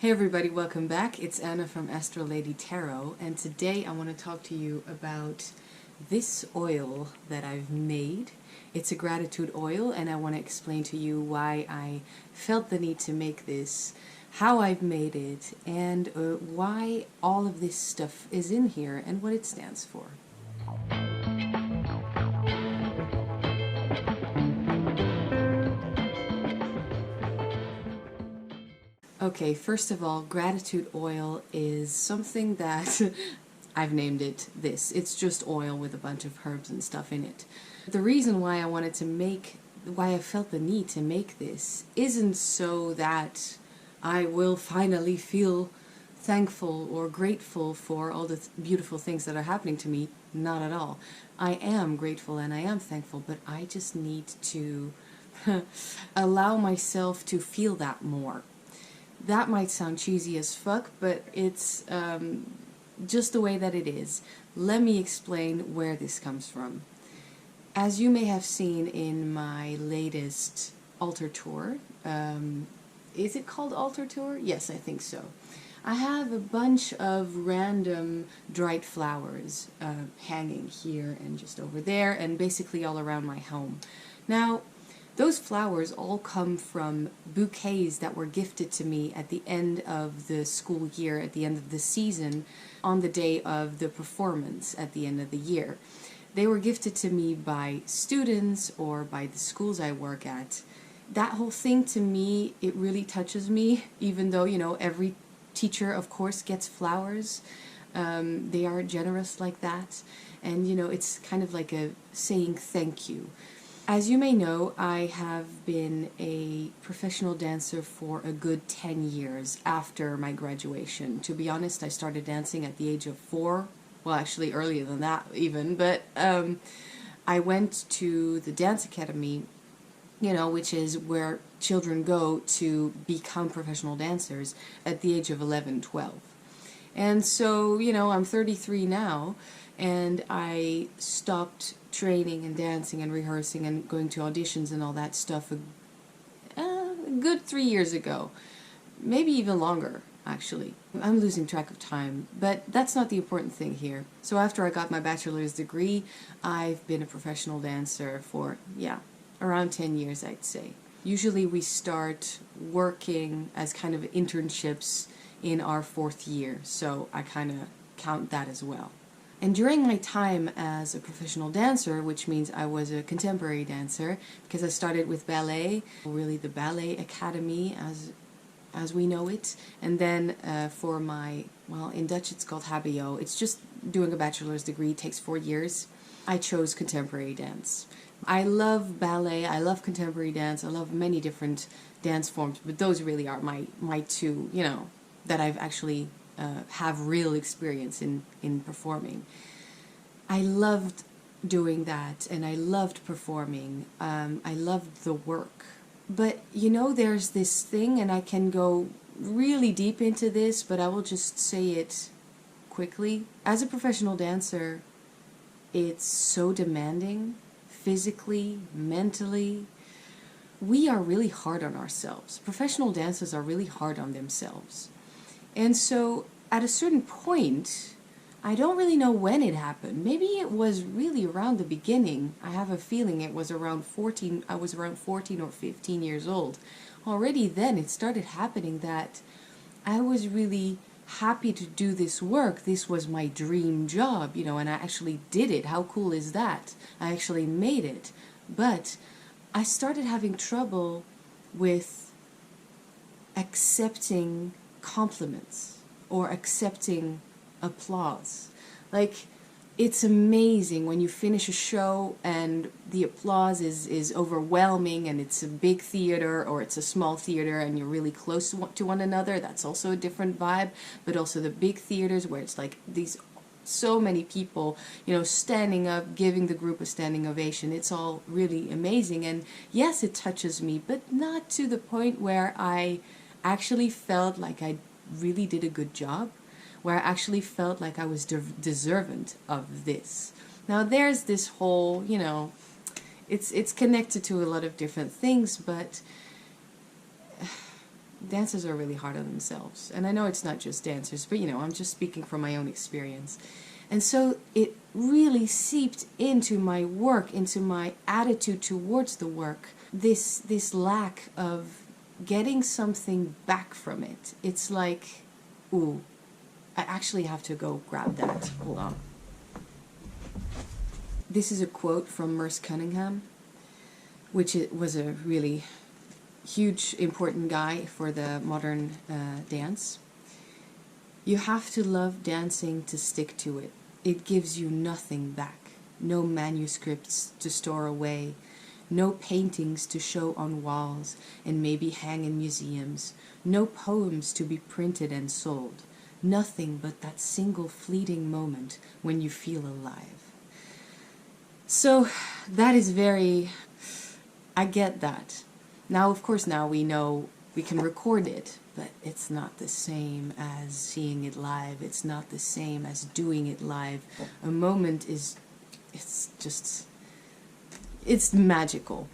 Hey everybody, welcome back. It's Anna from Astral Tarot, and today I want to talk to you about this oil that I've made. It's a gratitude oil, and I want to explain to you why I felt the need to make this, how I've made it, and why all of this stuff is in here and what it stands for. Okay, first of all, gratitude oil is something that I've named it this. It's just oil with a bunch of herbs and stuff in it. The reason why why I felt the need to make this isn't so that I will finally feel thankful or grateful for all the beautiful things that are happening to me. Not at all. I am grateful and I am thankful, but I just need to allow myself to feel that more. That might sound cheesy as fuck, but it's just the way that it is. Let me explain where this comes from. As you may have seen in my latest altar tour, is it called altar tour? Yes, I think so. I have a bunch of random dried flowers hanging here and just over there and basically all around my home. Now, those flowers all come from bouquets that were gifted to me at the end of the school year, at the end of the season, on the day of the performance at the end of the year. They were gifted to me by students or by the schools I work at. That whole thing, to me, it really touches me, even though, every teacher, of course, gets flowers. They are generous like that. And, it's kind of like a saying thank you. As you may know, I have been a professional dancer for a good 10 years after my graduation. To be honest, I started dancing at the age of 4. Well, actually earlier than that even, but I went to the dance academy, which is where children go to become professional dancers at the age of 11, 12. And so, I'm 33 now, and I stopped training and dancing and rehearsing and going to auditions and all that stuff a good 3 years ago. Maybe even longer, actually. I'm losing track of time, but that's not the important thing here. So after I got my bachelor's degree, I've been a professional dancer for, around 10 years, I'd say. Usually we start working as kind of internships in our 4th year, so I kind of count that as well. And during my time as a professional dancer, which means I was a contemporary dancer, because I started with ballet, really the ballet academy as we know it, and then for my, in Dutch it's called HBO, it's just doing a bachelor's degree, it takes 4 years, I chose contemporary dance. I love ballet, I love contemporary dance, I love many different dance forms, but those really are my two, that I've actually have real experience in performing. I loved doing that, and I loved performing. I loved the work. But, there's this thing, and I can go really deep into this, but I will just say it quickly. As a professional dancer, it's so demanding, physically, mentally. We are really hard on ourselves. Professional dancers are really hard on themselves. And so, at a certain point, I don't really know when it happened. Maybe it was really around the beginning. I have a feeling it was around 14, I was around 14 or 15 years old. Already then it started happening that I was really happy to do this work. This was my dream job, and I actually did it. How cool is that? I actually made it. But I started having trouble with accepting compliments or accepting applause. Like, it's amazing when you finish a show and the applause is overwhelming, and it's a big theater or it's a small theater and you're really close to one another. That's also a different vibe. But also the big theaters where it's like these so many people, standing up, giving the group a standing ovation. It's all really amazing, and yes, it touches me, but not to the point where I actually felt like I really did a good job, where I actually felt like I was deserving of this. Now there's this whole, it's connected to a lot of different things, but dancers are really hard on themselves. And I know it's not just dancers, but I'm just speaking from my own experience. And so it really seeped into my work, into my attitude towards the work, this lack of getting something back from it. It's like, ooh, I actually have to go grab that. Hold on. This is a quote from Merce Cunningham, which was a really huge, important guy for the modern dance. You have to love dancing to stick to it. It gives you nothing back. No manuscripts to store away. No paintings to show on walls and maybe hang in museums. No poems to be printed and sold. Nothing but that single fleeting moment when you feel alive. So that is very... I get that. Now, of course, now we know we can record it, but it's not the same as seeing it live. It's not the same as doing it live. A moment is... it's magical.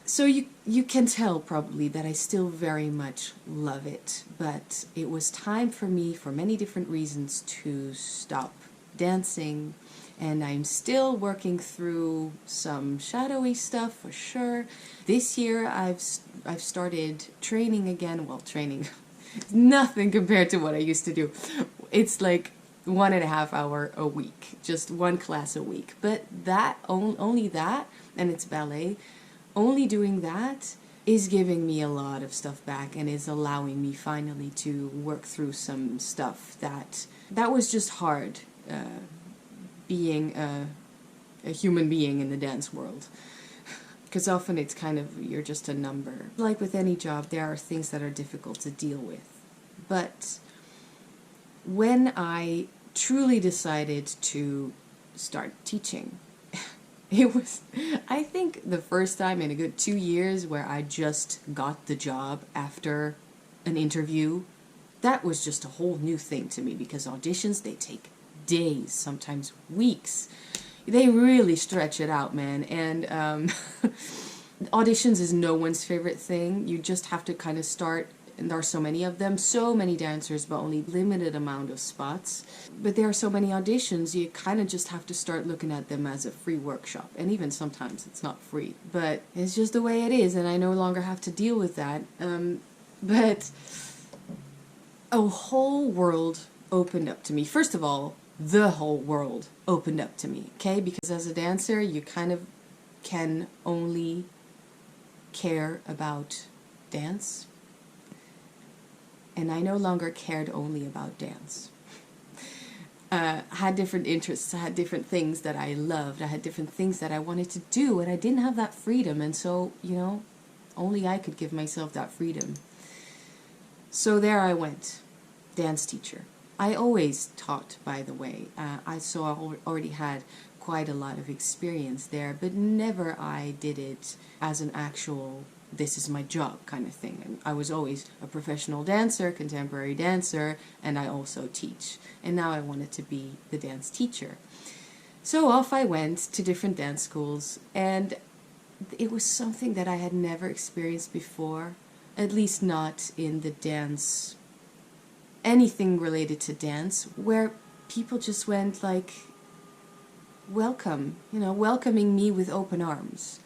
So you can tell probably that I still very much love it, but it was time for me, for many different reasons, to stop dancing, and I'm still working through some shadowy stuff for sure. This year I've started training again. Well, training, nothing compared to what I used to do. It's like 1.5 hours a week, just one class a week. But that only that, and it's ballet. Only doing that is giving me a lot of stuff back and is allowing me finally to work through some stuff that was just hard, being a human being in the dance world. Because often it's kind of, you're just a number. Like with any job, there are things that are difficult to deal with. But when I truly decided to start teaching, it was, I think, the first time in a good 2 years where I just got the job after an interview. That was just a whole new thing to me, because auditions, they take days, sometimes weeks. They really stretch it out, man. And auditions is no one's favorite thing. You just have to kind of start, and there are so many of them, so many dancers, but only limited amount of spots. But there are so many auditions, you kind of just have to start looking at them as a free workshop. And even sometimes it's not free, but it's just the way it is, and I no longer have to deal with that. But a whole world opened up to me. First of all, the whole world opened up to me, okay? Because as a dancer, you kind of can only care about dance. And I no longer cared only about dance. I had different interests, I had different things that I loved, I had different things that I wanted to do, and I didn't have that freedom, and so, only I could give myself that freedom. So there I went, dance teacher. I always taught, by the way. I already had quite a lot of experience there, but never I did it as an actual, this is my job kind of thing. And I was always a professional dancer, contemporary dancer, and I also teach. And now I wanted to be the dance teacher. So off I went to different dance schools, and it was something that I had never experienced before, at least not in the dance, anything related to dance, where people just went like, welcome, welcoming me with open arms,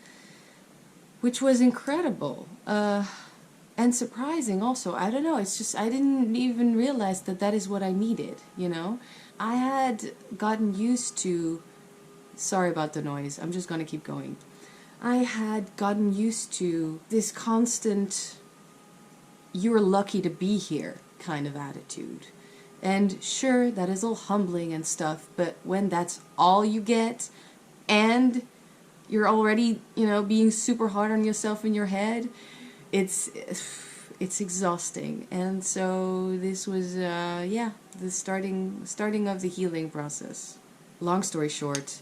which was incredible, and surprising also. I don't know, it's just, I didn't even realize that is what I needed, I had gotten used to, sorry about the noise, I'm just gonna keep going. I had gotten used to this constant, you're lucky to be here kind of attitude. And sure, that is all humbling and stuff, but when that's all you get, and you're already, being super hard on yourself in your head, it's exhausting. And so this was, the starting of the healing process. Long story short,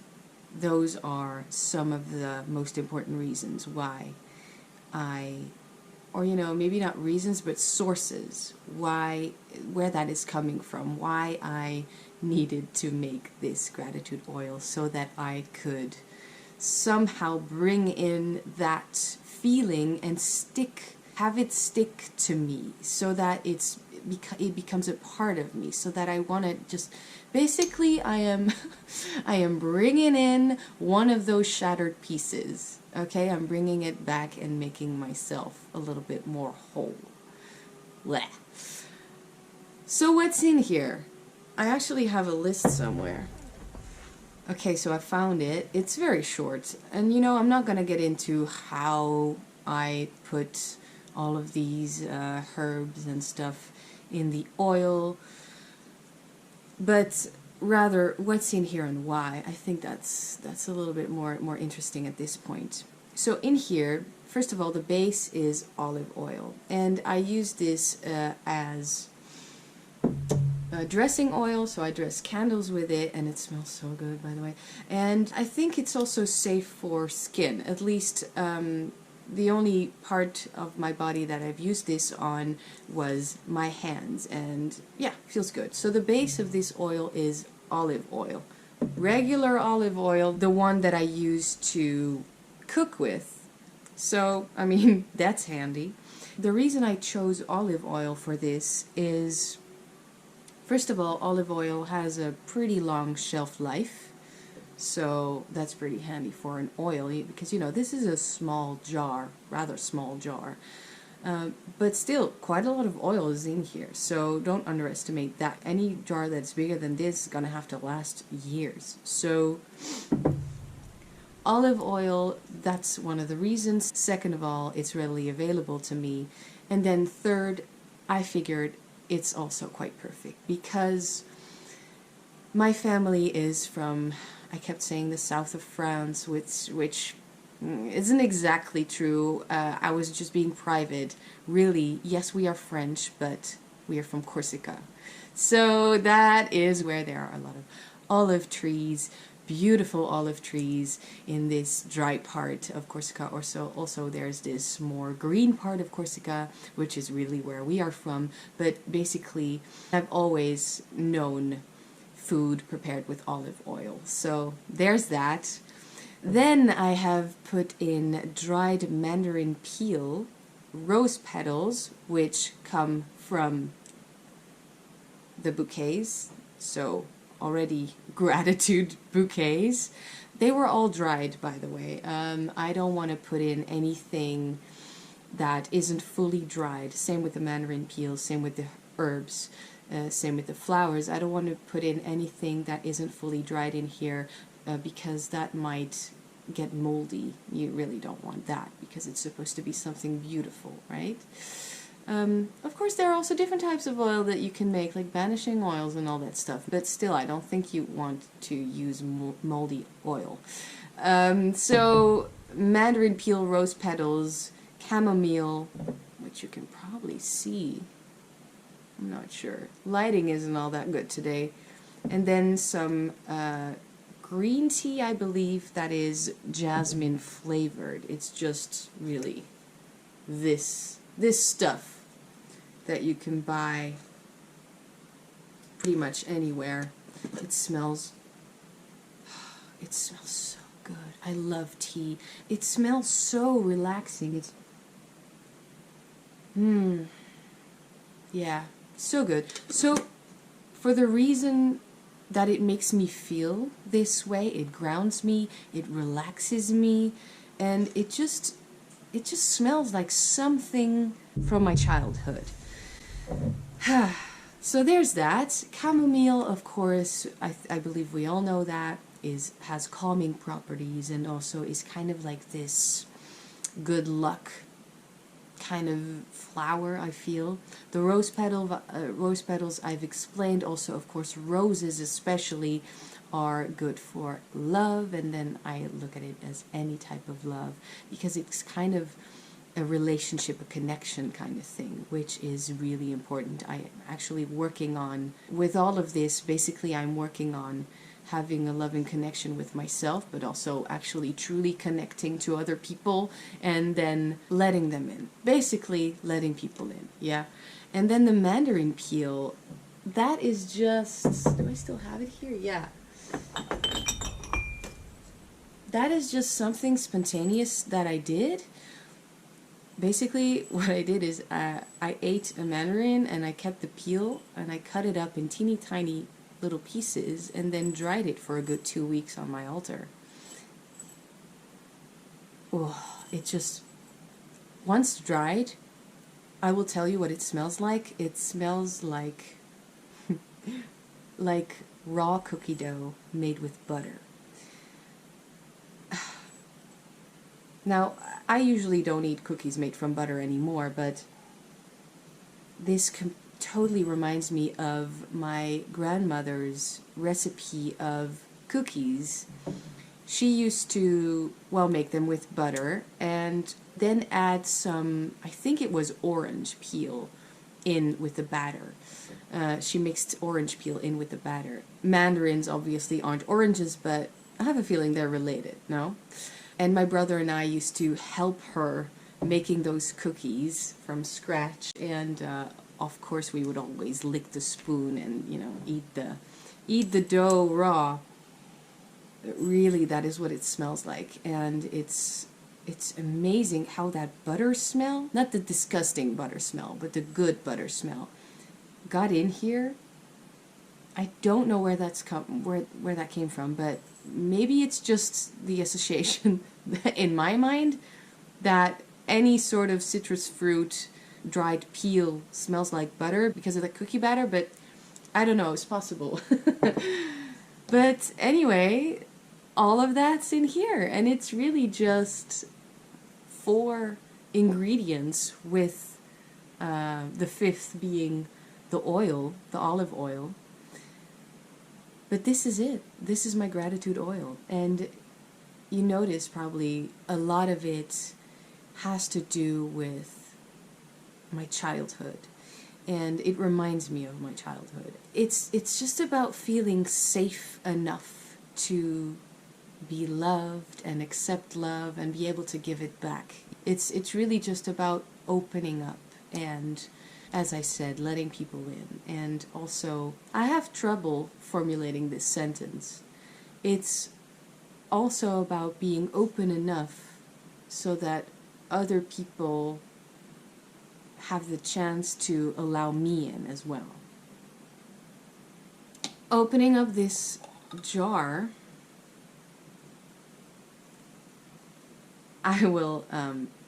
those are some of the most important reasons why or maybe not reasons, but sources, where that is coming from, why I needed to make this gratitude oil, so that I could somehow bring in that feeling and have it stick to me so that it becomes a part of me, so that I want to just, basically I am I am bringing in one of those shattered pieces. Okay, I'm bringing it back and making myself a little bit more whole. Blech. So what's in here? I actually have a list somewhere. Okay, so I found it. It's very short. And you know, I'm not going to get into how I put all of these herbs and stuff in the oil, but rather what's in here and why. I think that's a little bit more interesting at this point. So in here, first of all, the base is olive oil, and I use this as dressing oil, so I dress candles with it, and it smells so good, by the way. And I think it's also safe for skin. At least the only part of my body that I've used this on was my hands, and yeah, feels good. So the base of this oil is olive oil. Regular olive oil, the one that I use to cook with. So, I mean, that's handy. The reason I chose olive oil for this is, first of all, olive oil has a pretty long shelf life, so that's pretty handy for an oil, because, you know, this is a small jar, rather small jar, but still, quite a lot of oil is in here, so don't underestimate that. Any jar that's bigger than this is going to have to last years. So olive oil, that's one of the reasons. Second of all, it's readily available to me. And then third, I figured it's also quite perfect because my family is from, I kept saying the south of France, which isn't exactly true. I was just being private. Really, yes, we are French, but we are from Corsica. So that is where there are a lot of olive trees, beautiful olive trees in this dry part of Corsica. Also there's this more green part of Corsica, which is really where we are from. But basically, I've always known food prepared with olive oil. So there's that. Then I have put in dried mandarin peel, rose petals, which come from the bouquets. So already gratitude bouquets. They were all dried, by the way. I don't want to put in anything that isn't fully dried. Same with the mandarin peel, same with the herbs, same with the flowers. I don't want to put in anything that isn't fully dried in here because that might get moldy. You really don't want that because it's supposed to be something beautiful, right? Of course, there are also different types of oil that you can make, like vanishing oils and all that stuff, but still, I don't think you want to use moldy oil. So, mandarin peel, rose petals, chamomile, which you can probably see. I'm not sure. Lighting isn't all that good today. And then some green tea, I believe, that is jasmine flavored. It's just really this stuff that you can buy pretty much anywhere. It smells so good. I love tea. It smells so relaxing. It's yeah, so good. So for the reason that it makes me feel this way, it grounds me, it relaxes me, and it just smells like something from my childhood. So there's that. Chamomile, of course, I believe we all know that, has calming properties and also is kind of like this good luck kind of flower, I feel. The rose petals I've explained. Also, of course, roses especially are good for love, and then I look at it as any type of love because it's kind of a relationship, a connection kind of thing, which is really important. I am actually working on, with all of this, basically I'm working on having a loving connection with myself, but also actually truly connecting to other people and then letting them in. Basically letting people in, yeah. And then the mandarin peel, that is just, do I still have it here? Yeah. That is just something spontaneous that I did. Basically, what I did is I ate a mandarin and I kept the peel and I cut it up in teeny tiny little pieces and then dried it for a good 2 weeks on my altar. Oh, it just, once dried, I will tell you what it smells like. It smells like like raw cookie dough made with butter. Now, I usually don't eat cookies made from butter anymore, but this totally reminds me of my grandmother's recipe of cookies. She used to, well, make them with butter and then add some, I think it was orange peel in with the batter. She mixed orange peel in with the batter. Mandarins obviously aren't oranges, but I have a feeling they're related, no? And my brother and I used to help her making those cookies from scratch, and of course we would always lick the spoon and, you know, eat the dough raw. Really, that is what it smells like, and it's amazing how that butter smell, not the disgusting butter smell, but the good butter smell, got in here. I don't know where where that came from, but maybe it's just the association in my mind that any sort of citrus fruit dried peel smells like butter because of the cookie batter, but I don't know, it's possible. But anyway, all of that's in here, and it's really just 4 ingredients, with the 5th being the oil, the olive oil. But this is it. This is my gratitude oil. And you notice probably a lot of it has to do with my childhood. And it reminds me of my childhood. It's just about feeling safe enough to be loved and accept love and be able to give it back. It's really just about opening up and, as I said, letting people in. And also, I have trouble formulating this sentence. It's also about being open enough so that other people have the chance to allow me in as well. Opening up this jar, I will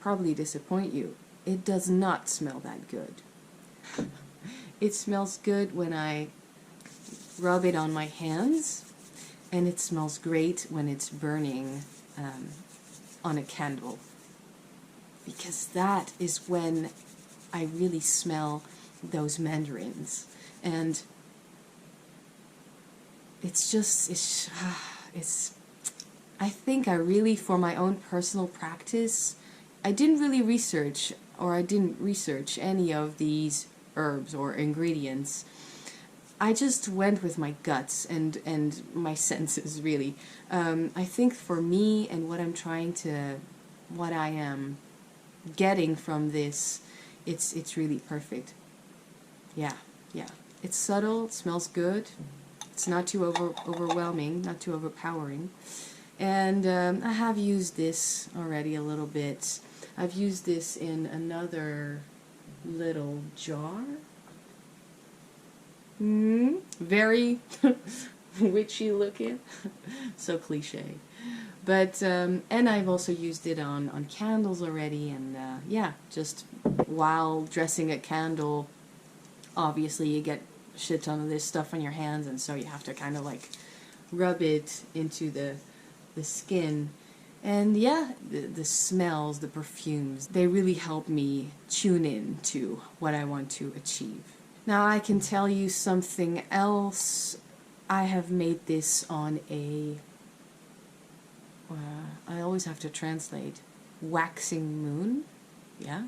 probably disappoint you. It does not smell that good. It smells good when I rub it on my hands, and it smells great when it's burning on a candle, because that is when I really smell those mandarins. And it's I think I really, for my own personal practice, I didn't research any of these herbs or ingredients. I just went with my guts and my senses, really. I think for me and what I am getting from this, it's really perfect. Yeah. It's subtle, it smells good. It's not too overwhelming, not too overpowering. And I have used this already a little bit. I've used this in another little jar. Very witchy looking. So cliche. But, and I've also used it on candles already, and yeah, just while dressing a candle, obviously you get shit ton of this stuff on your hands, and so you have to kind of like rub it into the skin. And yeah, the smells, the perfumes, they really help me tune in to what I want to achieve. Now I can tell you something else. I have made this on a, I always have to translate, waxing moon. Yeah,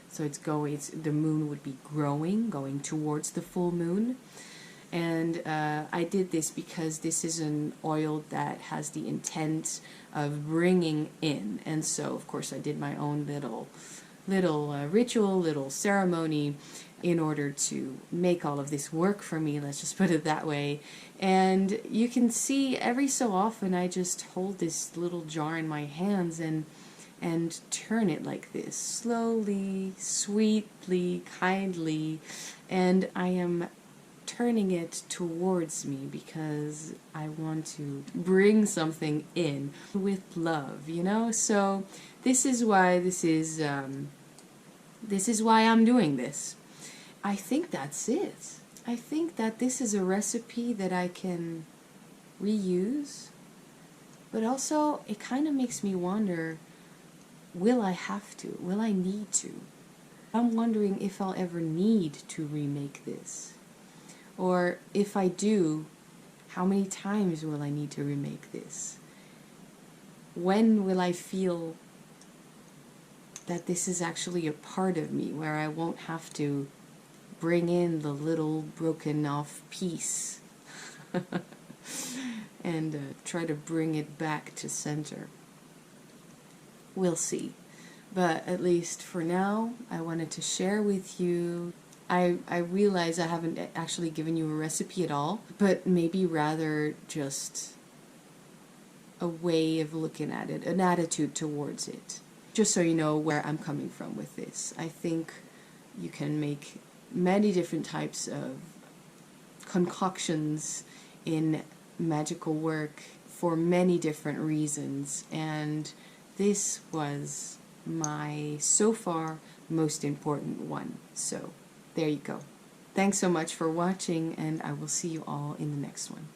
so the moon would be going towards the full moon. And I did this because this is an oil that has the intent of bringing in. And so, of course, I did my own little ritual, little ceremony in order to make all of this work for me, let's just put it that way. And you can see every so often I just hold this little jar in my hands, and and turn it like this, slowly, sweetly, kindly, and I am turning it towards me because I want to bring something in with love, you know? So this is why I'm doing this. I think that's it. I think that this is a recipe that I can reuse, but also it kind of makes me wonder, will I have to? Will I need to? I'm wondering if I'll ever need to remake this. Or if I do, how many times will I need to remake this? When will I feel that this is actually a part of me, where I won't have to bring in the little broken off piece and try to bring it back to center? We'll see. But at least for now, I wanted to share with you. I realize I haven't actually given you a recipe at all, but maybe rather just a way of looking at it, an attitude towards it. Just so you know where I'm coming from with this. I think you can make many different types of concoctions in magical work for many different reasons, and this was my, so far, most important one. So, there you go. Thanks so much for watching, and I will see you all in the next one.